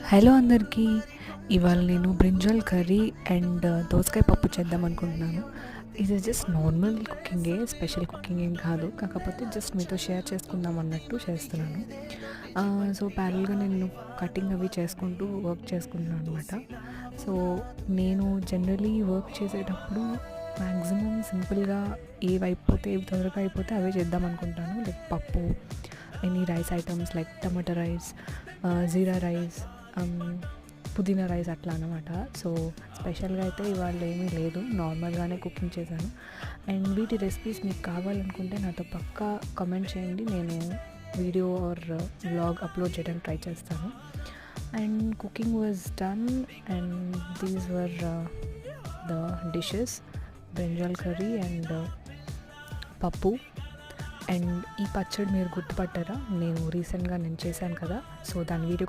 Hello అందరికీ. ఇవాళ నేను బ్రింజాల్ కర్రీ అండ్ దోసకాయ పప్పు చేద్దాం అనుకుంటున్నాను. ఇది జస్ట్ నార్మల్ కుకింగే, స్పెషల్ కుకింగ్ ఏం కాదు. కాకపోతే జస్ట్ మీతో షేర్ చేసుకుందాం అన్నట్టు చేస్తున్నాను. సో ప్యారల్గా నేను కటింగ్ అవి చేసుకుంటూ వర్క్ చేసుకుంటున్నాను అనమాట. సో నేను జనరలీ వర్క్ చేసేటప్పుడు మ్యాక్సిమం సింపుల్గా ఏవి తొందరగా అయిపోతే అవే చేద్దాం అనుకుంటాను. లైక్ పప్పు, ఎనీ రైస్ ఐటమ్స్ లైక్ టమాటా రైస్, జీరా రైస్, పుదీనా రైస్ అట్లా అనమాట. సో స్పెషల్గా అయితే ఇవాళ ఏమీ లేదు, నార్మల్గానే కుకింగ్ చేశాను. అండ్ వీటి రెసిపీస్ మీకు కావాలనుకుంటే నాతో పక్కా కమెంట్ చేయండి, నేను వీడియో ఆర్ వ్లాగ్ అప్లోడ్ చేయడానికి ట్రై చేస్తాను. And cooking was done and these were the dishes: brinjal curry and పప్పు. అండ్ ఈ పచ్చడి మీరు గుర్తుపట్టారా? నేను రీసెంట్గా చేశాను కదా, సో దాని వీడియో